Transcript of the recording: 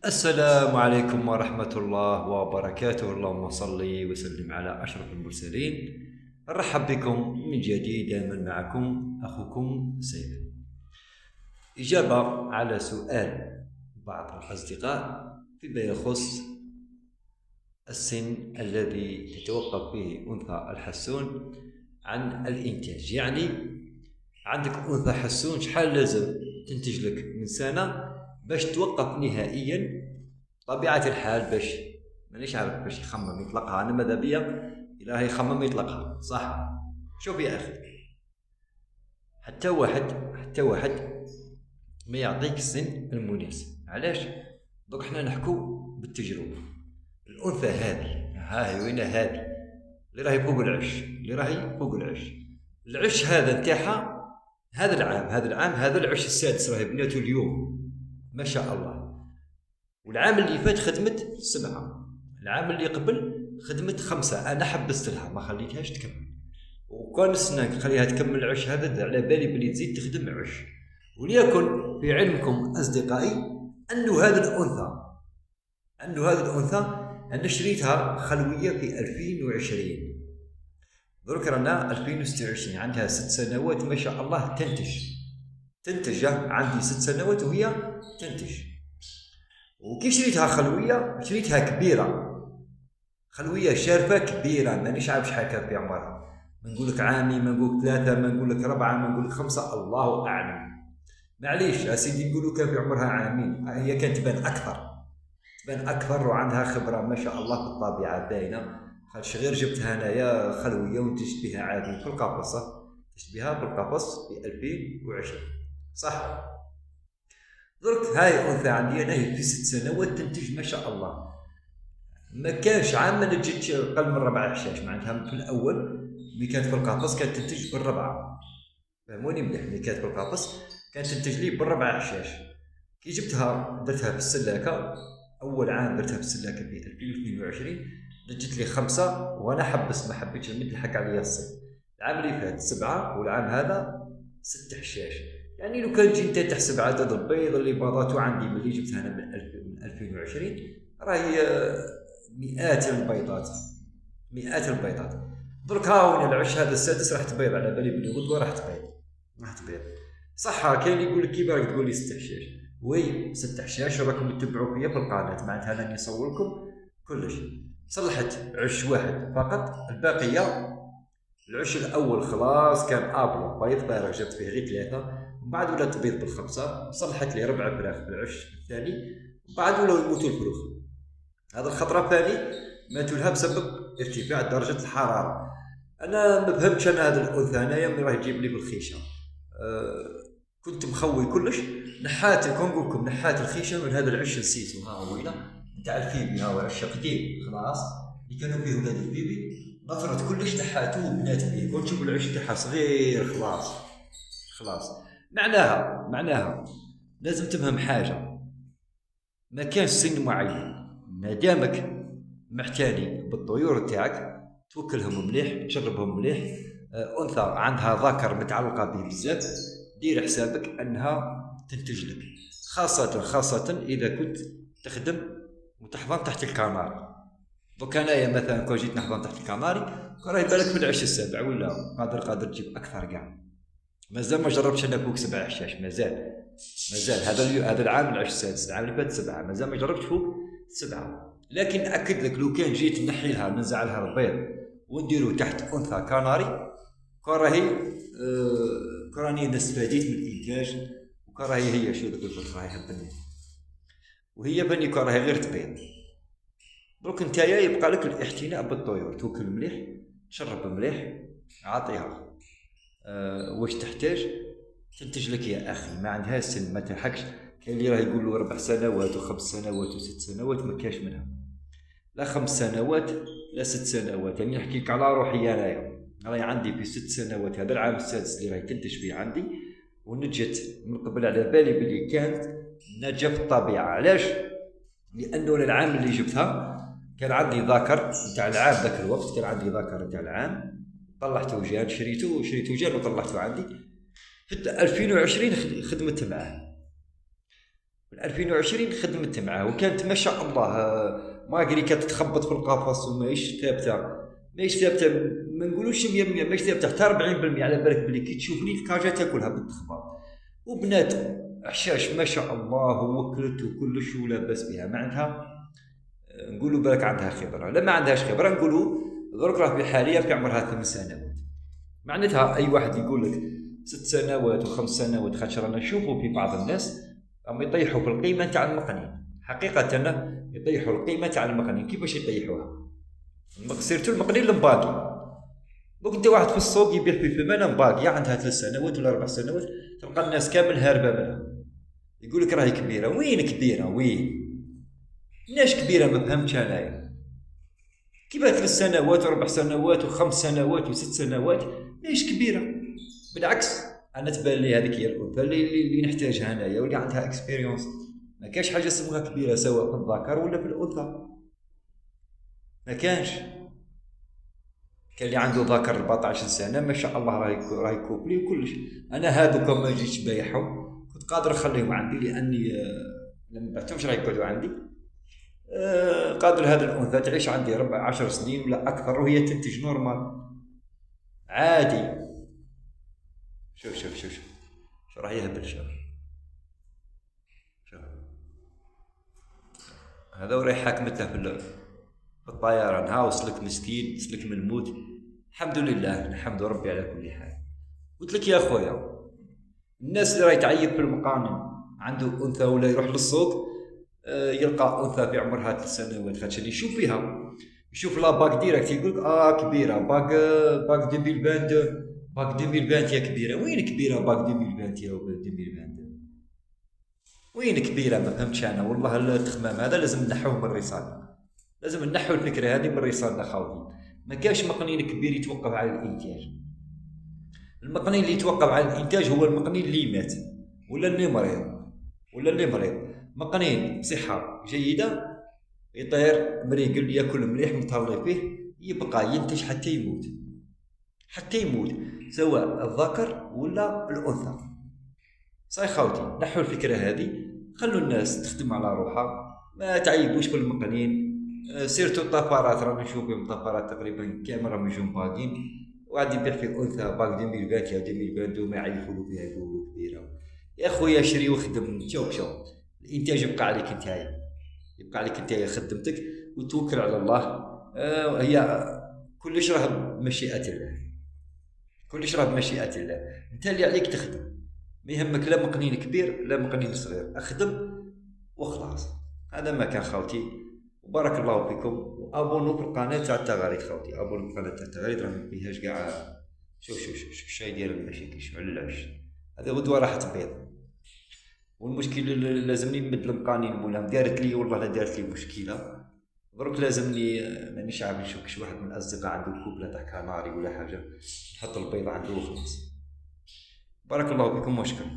السلام عليكم ورحمة الله وبركاته. اللهم صل وسلم على أشرف المرسلين. نرحب بكم من جديد، دائما معكم أخوكم سيد. إجابة على سؤال بعض الأصدقاء فيما يخص السن الذي تتوقف فيه أنثى الحسون عن الإنتاج. يعني عندك أنثى حسون، شحال لازم تنتج لك من سنة باش توقف نهائيا؟ طبيعة الحال باش مانيش عارف باش يخمم يطلقها، أنا ماذا بيا إلا يخمم يطلقها صح. شوف يا أخي، حتى واحد ما يعطيك السن المناسب. علاش؟ دوك حنا نحكو بالتجربة. الأنثى هذه هاهي وين هذه اللي راهي فوق العش، العش هذا نتاعها هذا العام هذا العش السادس، راهي بناته اليوم ما شاء الله. والعام اللي فات خدمت 7، العام اللي قبل خدمت 5. أنا حبست لها ما خليتهاش تكمل، وكان السنة نخليها تكمل العش هذا على بالي بلي تزيد تخدم عش. وليكن في علمكم أصدقائي أنه هذه الأنثى أنا شريتها خلوية في 2020، درك رانا 2026، عندها 6 سنوات ما شاء الله تنتج. عندي 6 سنوات وهي تنتج. وكي شريتها خلوية شريتها كبيرة، خلوية شارفة كبيرة، مانيش عارف شحال كان في عمرها، ما نقولك عامي، ما نقولك 3، ما نقولك 4، ما نقولك 5، الله أعلم. معليش أسيدي نقولوا كان في عمرها عامين، هي كانت تبان أكثر وعندها خبرة ما شاء الله في الطبيعة باينة. خاطش غير جبتها أنايا خلوية ونتجت بها عادي في القفص، تجت بها بالقفص في 2020 صح. درك هاي أنثى عندي أنا في 6 سنوات تنتج ما شاء الله. ما كانش عام ما نتجتش أقل من 4 حشاش، معناتها في الأول ملي كانت في القفص كانت تنتج بالربعة، فهموني مليح. ملي كانت في القفص كانت تنتج لي بالربع حشاش. كي جبتها درتها في السلاكة، أول عام درتها في السلاكة في 2022 نتجت لي 5، وأنا حبست ما حبيتش نمد الحق عليا الصيف. العام اللي فات 7، والعام هذا 6 حشاش. يعني لو كان جيت انت تحسب عدد البيض اللي بيضاتو عندي ملي جبتها انا من 2020 راهي مئات البيضات. درك هاون العش هذا السادس راح تبيض، على بالي بلي غدوه راح تبيض صح. كاين اللي يقول لك كي بالك تقول لي 6 حشاش، وي 6 حشاش راكم تتبعوا فيا في القناه، معناتها راني نصور لكم كلش. صلحت عش واحد فقط، الباقيه العش الاول خلاص كان ابلو بيض بارغ، جبت فيه غير 3، ومن بعد ولا تبيض بال5. صلحت لي 4 فراخ بالعش الثاني، ومن بعد ولاو يموتوا الفروخ. هذا الخطره الثاني ماتوا لها بسبب ارتفاع درجه الحراره. انا ما فهمتش انا هذا الانثى انايا ملي راه يجيب لي بالخيشه. كنت مخوي كلش، نحات نقول لكم نحات الخيشه من هذا العش نسيتو، ها هو نتاع الفيبي، ها هو عش قديم خلاص اللي كانوا فيه ولاد الفيبي، نطرت كلش نحاتو وبنات بيه. كنت تشوف العش تاعها صغير خلاص. معناها لازم تفهم حاجه، ما كانش سن معين. ما دامك محتاني بالطيور تاعك توكلهم مليح، تشربهم مليح. انثى عندها ذكر متعلقه به بزاف، دير حسابك انها تنتج لك، خاصه اذا كنت تخدم وتحضن تحت الكاماري. دوك انايا مثلا كون جيت نحضن تحت الكاماري راه يبالك في العش السابع ولا قادر تجيب اكثر كاع. مازال ما جربتش انا فوق 7 حشاش، مازال هذا العام العش السادس، العام اللي فات 7، مازال ما جربتش فوق 7. لكن ناكد لك لو كان جيت نحي لها ننزع لها البيض ونديرو تحت انثى كناري، كراني نستفاديت من الانتاج، وكراهي هي شو قلت راهي هبني، وهي بني كراهي غير تبيض. دروك نتايا يبقى لك الاعتناء بالطيور، توكل مليح، تشرب مليح، عاطيها واش تحتاج تنتج لك يا اخي. ما عندها سن، ما تلحقش. كاين اللي راه يقول له 4 سنوات و5 سنوات و6 سنوات، ما كاش منها لا 5 سنوات لا 6 سنوات. يعني نحكي لك على روحي انايا، راهي عندي في 6 سنوات هذا العام السادس اللي راهي تنتج فيه عندي، ونجت من قبل على بالي بلي كانت ناجة في الطبيعة. علاش؟ لانه العام اللي جبتها كان عندي ذاكر نتاع العام، ذاك الوقت كان عندي ذاكر نتاع العام، طلعته جان شريته جان وطلعته عندي في 2020 خدمت معاه. في 2020 خدمت معاه وكانت ما شاء الله ماغري كانت تتخبط في القفص وماهيش ثابته، ما نقولوش 100% ماهيش ثابته حتى 40%. على بالك بلي كي تشوفني الكاجا تاكلها بالتخبط. وبنات حشاش ما شاء الله ووكلت وكلش ولاباس بها، ما عندها نقولوا بالك عندها خبره. لا ما عندهاش خبره نقولوا درك راه بحاليا في عمرها 8 سنوات. معناتها اي واحد يقول لك 6 سنوات و5 سنوات، خاطر رانا نشوفوا في بعض الناس راهم يطيحوا في القيمه تاع المقنين. حقيقه يطيحوا القيمه تاع المقنين. كيفاش يطيحوها؟ سيرتو المقنين المباقي. دوك انت واحد في السوق يبيع في ثمنه مباقيه عندها 3 سنوات ولا 4 سنوات، تلقى الناس كامل هاربه منها. يقول لك راهي كبيره. وين كبيره؟ وين ناش كبيره؟ ما فهمتش انايا. كيما 3 سنوات و4 سنوات و5 سنوات و6 سنوات ناش كبيره؟ بالعكس انا تبان لي هذيك هي الانثى اللي نحتاجها انايا واللي عندها اكسبيريونس. ما كاش حاجه اسمها كبيره سواء في الذكر ولا في الانثى، ما كانش. كان اللي عنده ذكر 14 سنه ما شاء الله راهي كوبلي وكلش. انا هادوك ما جيتش بايعهم كنت قادر نخليهم عندي، لاني لما بعتهمش راح يقعدوا عندي. قادر هذه الانثى تعيش عندي 10 سنين ولا اكثر وهي تنتج نورمال عادي. شوف شو راح يهبل. شوف هذا وراي حاكمته في الطيران. ها وصلك مسكين، وصلك من الموت. الحمد لله نحمد ربي على كل حال. قلت لك يا خويا، الناس اللي راهي تعيب في المقانن عنده انثى ولا يروح للسوق يلقى انثى في عمرها 3 سنوات، خاطش اللي يشوف بها يشوف لا باك ديريكت يقولك كبيره باك 2022 باك 2020 يا كبيره. وين كبيره باك 2020 يا 2022؟ وين كبيره؟ ما فهمتش انا والله. التخمام هذا لازم نحوه من الرساله، لازم نحو الفكره هذه من الرساله خاوتي. ما كاش مقنين كبير يتوقف على الانتاج. المقنين اللي يتوقف على الانتاج هو المقنين اللي مات ولا اللي مريض. مقنين بصحه جيده يطير مريقل ياكل مليح متهلي فيه يبقى ينتج حتى يموت سواء الذكر ولا الانثى. صاي خاوتي نحو الفكره هذه، خلوا الناس تخدم على روحها، ما تعيبوش بالمقنين. سيرتو الطفرات رانا نشوف فيهم طفرات تقريبا كامل راهم يجون باقين، وعاد يبيع في انثى باق 2020 2022 ما يعرفوا بها يقولوا كبيره. يا خويا شري وخدم. شوف الانتاج يبقى عليك انت خدمتك وتوكل على الله. هي كلش راه بمشيئه الله. انت اللي عليك تخدم، ما يهمك لا مقنين كبير لا مقنين صغير، اخدم وخلاص. هذا ما كان خاوتي، وبارك الله فيكم. وابونوا في القناه تاع التغاريد خاوتي، ابونوا في القناه تاع التغاريد راه ما فيهاش كاع. شوف الشاي ديال المشاكل شعل العش هذا غدوه راح تبيض. والمشكل لازمني نمد المقانين مولاهم دارت لي والله لا دارت لي مشكله. دروك لازمني مانيش عارف نشوف شي واحد من الاصدقاء عنده كوبله تاع كناري ولا حاجه نحط البيض عنده وخلاص. بارك الله فيكم وشكرا.